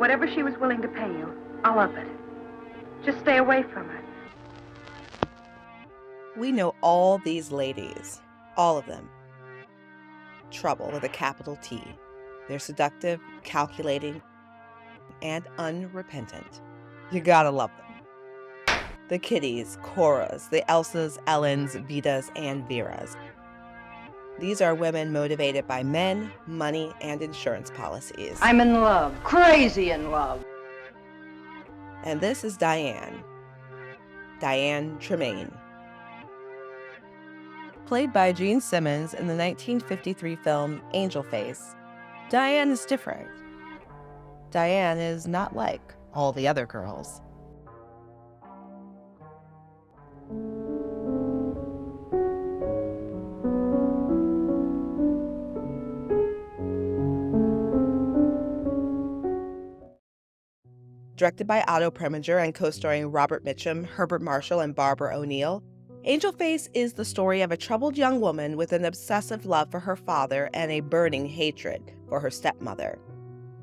Whatever she was willing to pay you, I'll up it. Just stay away from her. We know all these ladies, all of them. Trouble with a capital T. They're seductive, calculating, and unrepentant. You gotta love them. The Kitties, Coras, the Elsas, Ellens, Vitas, and Veras. These are women motivated by men, money, and insurance policies. I'm in love, crazy in love. And this is Diane. Diane Tremaine. Played by Gene Simmons in the 1953 film Angel Face, Diane is different. Diane is not like all the other girls. Directed by Otto Preminger and co-starring Robert Mitchum, Herbert Marshall, and Barbara O'Neill, Angel Face is the story of a troubled young woman with an obsessive love for her father and a burning hatred for her stepmother.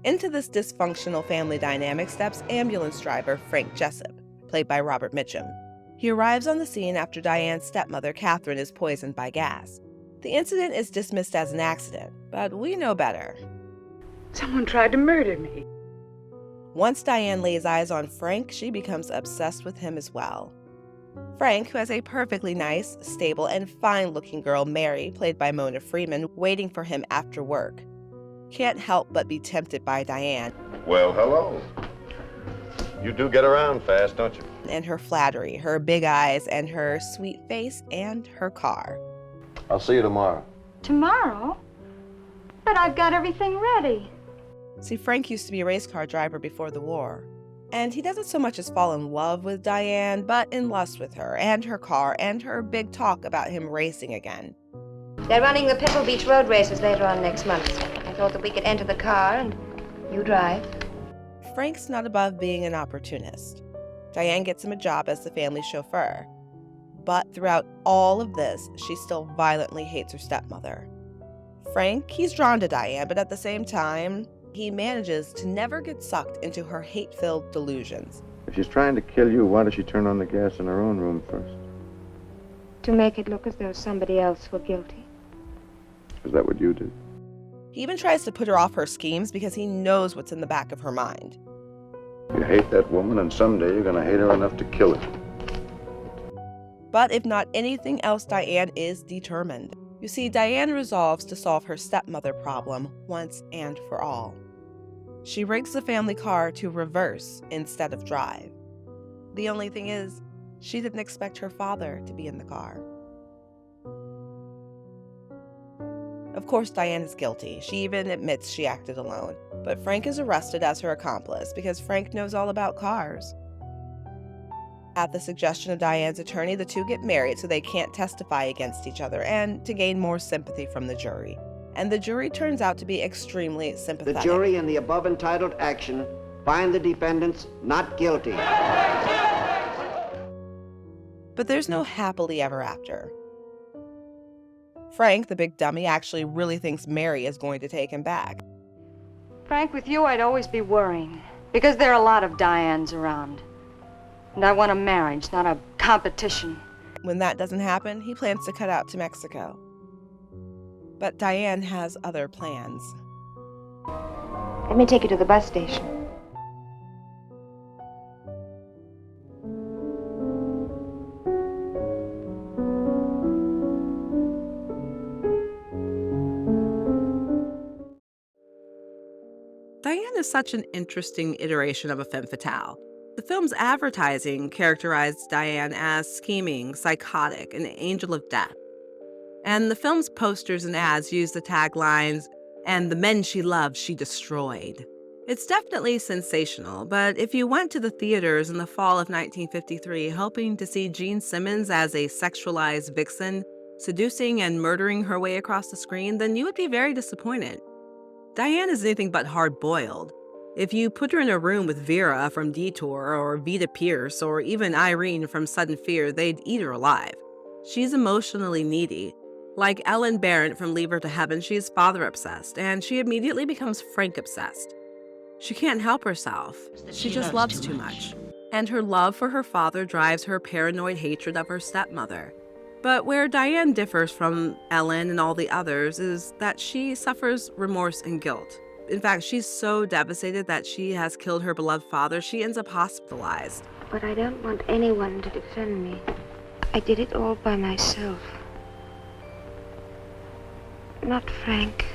Into this dysfunctional family dynamic steps ambulance driver Frank Jessup, played by Robert Mitchum. He arrives on the scene after Diane's stepmother, Catherine, is poisoned by gas. The incident is dismissed as an accident, but we know better. Someone tried to murder me. Once Diane lays eyes on Frank, she becomes obsessed with him as well. Frank, who has a perfectly nice, stable, and fine-looking girl, Mary, played by Mona Freeman, waiting for him after work, can't help but be tempted by Diane. Well, hello. You do get around fast, don't you? And her flattery, her big eyes, and her sweet face, and her car. I'll see you tomorrow. Tomorrow? But I've got everything ready. See, Frank used to be a race car driver before the war. And he doesn't so much as fall in love with Diane, but in lust with her, and her car, and her big talk about him racing again. They're running the Pebble Beach road races later on next month. I thought that we could enter the car and you drive. Frank's not above being an opportunist. Diane gets him a job as the family chauffeur. But throughout all of this, she still violently hates her stepmother. Frank, he's drawn to Diane, but at the same time, he manages to never get sucked into her hate-filled delusions. If she's trying to kill you, why does she turn on the gas in her own room first? To make it look as though somebody else were guilty. Is that what you did? He even tries to put her off her schemes because he knows what's in the back of her mind. You hate that woman, and someday you're going to hate her enough to kill her. But if not anything else, Diane is determined. You see, Diane resolves to solve her stepmother problem once and for all. She rigs the family car to reverse instead of drive. The only thing is, she didn't expect her father to be in the car. Of course, Diane is guilty. She even admits she acted alone. But Frank is arrested as her accomplice because Frank knows all about cars. At the suggestion of Diane's attorney, the two get married so they can't testify against each other and to gain more sympathy from the jury. And the jury turns out to be extremely sympathetic. The jury in the above entitled action find the defendants not guilty. But there's no happily ever after. Frank, the big dummy, actually really thinks Mary is going to take him back. Frank, with you, I'd always be worrying. Because there are a lot of Dianes around. And I want a marriage, not a competition. When that doesn't happen, he plans to cut out to Mexico. But Diane has other plans. Let me take you to the bus station. Diane is such an interesting iteration of a femme fatale. The film's advertising characterized Diane as scheming, psychotic, an angel of death. And the film's posters and ads use the taglines, "And the men she loved, she destroyed." It's definitely sensational, but if you went to the theaters in the fall of 1953 hoping to see Gene Simmons as a sexualized vixen, seducing and murdering her way across the screen, then you would be very disappointed. Diane is anything but hard-boiled. If you put her in a room with Vera from Detour or Vita Pierce or even Irene from Sudden Fear, they'd eat her alive. She's emotionally needy. Like Ellen Barrett from Leave Her to Heaven, she's father-obsessed, and she immediately becomes Frank-obsessed. She can't help herself. She just loves too much. And her love for her father drives her paranoid hatred of her stepmother. But where Diane differs from Ellen and all the others is that she suffers remorse and guilt. In fact, she's so devastated that she has killed her beloved father, she ends up hospitalized. But I don't want anyone to defend me. I did it all by myself. Not Frank.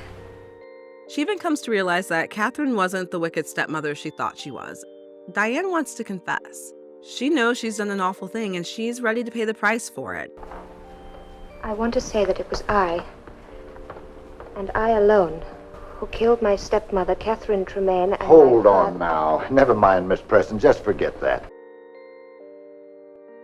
She even comes to realize that Catherine wasn't the wicked stepmother she thought she was. Diane wants to confess. She knows she's done an awful thing, and she's ready to pay the price for it. I want to say that it was I, and I alone, who killed my stepmother, Catherine Tremaine, and Hold on now. Never mind, Miss Preston. Just forget that.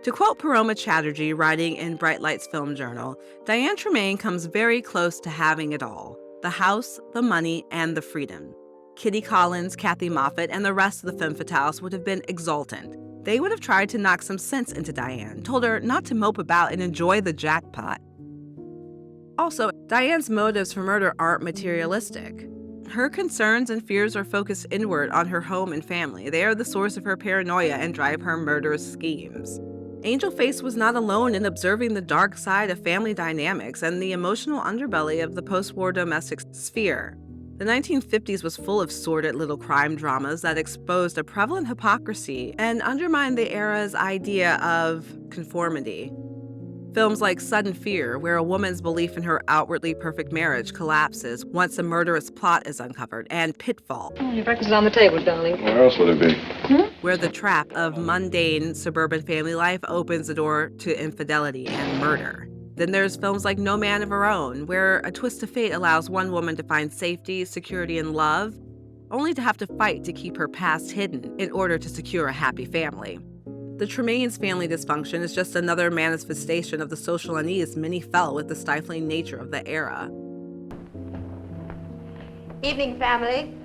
To quote Paroma Chatterjee, writing in Bright Lights Film Journal, Diane Tremaine comes very close to having it all: the house, the money, and the freedom. Kitty Collins, Kathy Moffat, and the rest of the femme fatales would have been exultant. They would have tried to knock some sense into Diane, told her not to mope about and enjoy the jackpot. Also, Diane's motives for murder aren't materialistic. Her concerns and fears are focused inward on her home and family. They are the source of her paranoia and drive her murderous schemes. Angel Face was not alone in observing the dark side of family dynamics and the emotional underbelly of the post-war domestic sphere. The 1950s was full of sordid little crime dramas that exposed a prevalent hypocrisy and undermined the era's idea of conformity. Films like Sudden Fear, where a woman's belief in her outwardly perfect marriage collapses once a murderous plot is uncovered, and Pitfall, Your breakfast is on the table, darling. Where else would it be? where the trap of mundane suburban family life opens the door to infidelity and murder. Then there's films like No Man of Her Own, where a twist of fate allows one woman to find safety, security, and love, only to have to fight to keep her past hidden in order to secure a happy family. The Tremaine's family dysfunction is just another manifestation of the social unease many felt with the stifling nature of the era. Evening, family.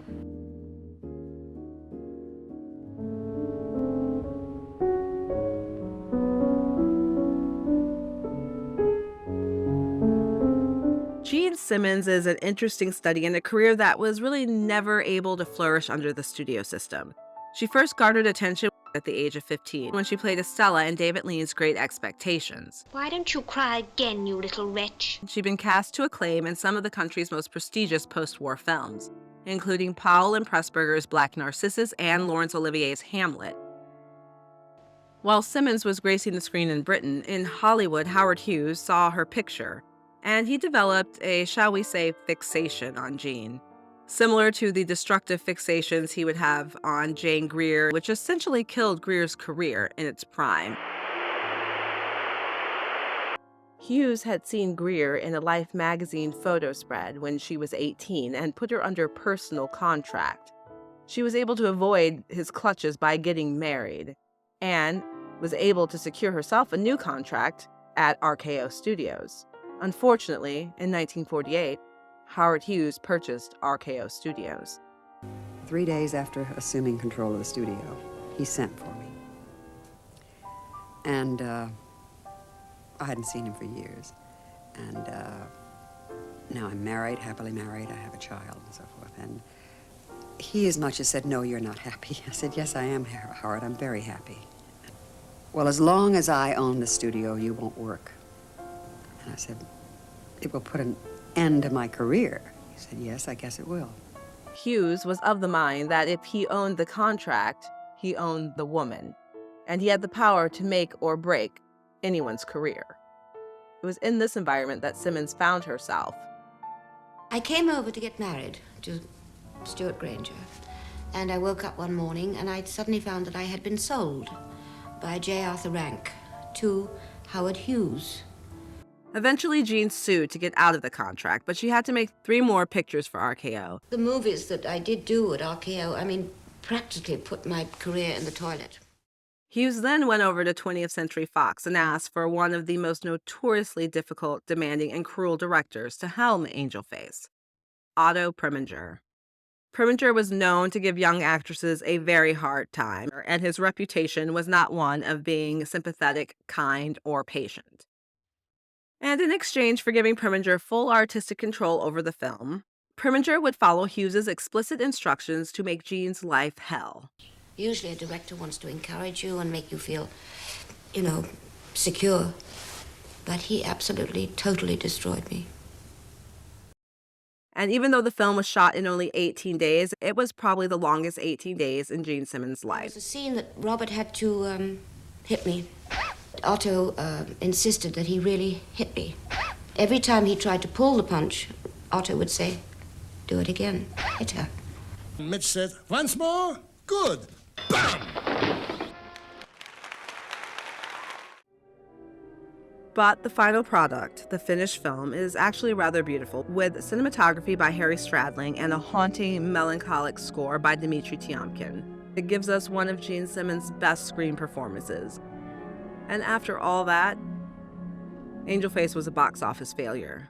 Gene Simmons is an interesting study in a career that was really never able to flourish under the studio system. She first garnered attention at the age of 15 when she played Estella in David Lean's Great Expectations. Why don't you cry again, you little wretch? She'd been cast to acclaim in some of the country's most prestigious post-war films, including Powell and Pressburger's Black Narcissus and Laurence Olivier's Hamlet. While Simmons was gracing the screen in Britain, in Hollywood, Howard Hughes saw her picture, and he developed a, shall we say, fixation on Jean. Similar to the destructive fixations he would have on Jane Greer, which essentially killed Greer's career in its prime. Hughes had seen Greer in a Life magazine photo spread when she was 18 and put her under personal contract. She was able to avoid his clutches by getting married, and was able to secure herself a new contract at RKO Studios. Unfortunately, in 1948, Howard Hughes purchased RKO Studios. 3 days after assuming control of the studio, he sent for me. And I hadn't seen him for years. And now I'm married, happily married, I have a child and so forth. And he as much as said, "No, you're not happy." I said, "Yes, I am, Howard, I'm very happy." "Well, as long as I own the studio, you won't work." And I said, "It will put an end to my career." He said, "Yes, I guess it will." Hughes was of the mind that if he owned the contract, he owned the woman, and he had the power to make or break anyone's career. It was in this environment that Simmons found herself. I came over to get married to Stuart Granger, and I woke up one morning and I suddenly found that I had been sold by J. Arthur Rank to Howard Hughes. Eventually, Jean sued to get out of the contract, but she had to make 3 more pictures for RKO. The movies that I did do at RKO, practically put my career in the toilet. Hughes then went over to 20th Century Fox and asked for one of the most notoriously difficult, demanding, and cruel directors to helm Angel Face, Otto Preminger. Preminger was known to give young actresses a very hard time, and his reputation was not one of being sympathetic, kind, or patient. And in exchange for giving Preminger full artistic control over the film, Preminger would follow Hughes's explicit instructions to make Jean's life hell. Usually a director wants to encourage you and make you feel, secure. But he absolutely, totally destroyed me. And even though the film was shot in only 18 days, it was probably the longest 18 days in Gene Simmons' There life. was a scene that Robert had to hit me. Otto insisted that he really hit me. Every time he tried to pull the punch, Otto would say, "Do it again. Hit her." Mitch said, "Once more? Good. Bam!" But the final product, the finished film, is actually rather beautiful, with cinematography by Harry Stradling and a haunting, melancholic score by Dmitri Tiomkin. It gives us one of Gene Simmons' best screen performances. And after all that, Angel Face was a box office failure.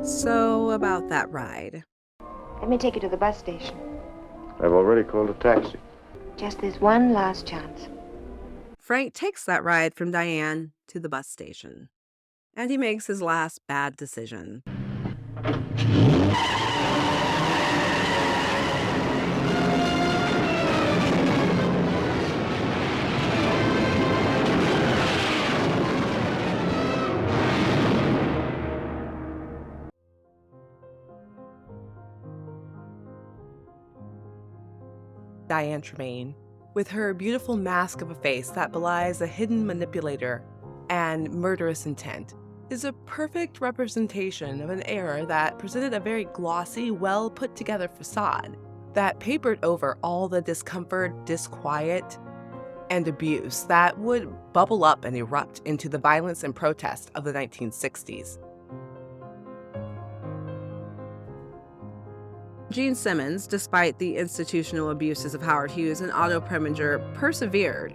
So, about that ride. Let me take you to the bus station. I've already called a taxi. Just this one last chance. Frank takes that ride from Diane to the bus station. And he makes his last bad decision. Diane Tremaine, with her beautiful mask of a face that belies a hidden manipulator and murderous intent, is a perfect representation of an era that presented a very glossy, well-put-together facade that papered over all the discomfort, disquiet, and abuse that would bubble up and erupt into the violence and protest of the 1960s. Gene Simmons, despite the institutional abuses of Howard Hughes and Otto Preminger, persevered.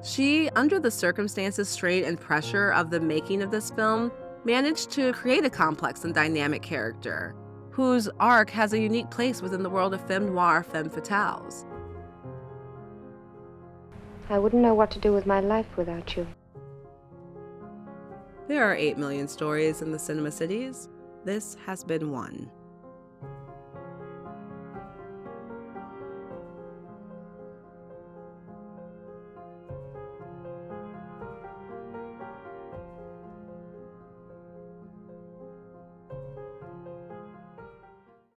She, under the circumstances, strain, and pressure of the making of this film, managed to create a complex and dynamic character, whose arc has a unique place within the world of femme noir, femme fatales. I wouldn't know what to do with my life without you. There are 8 million stories in the cinema cities. This has been one.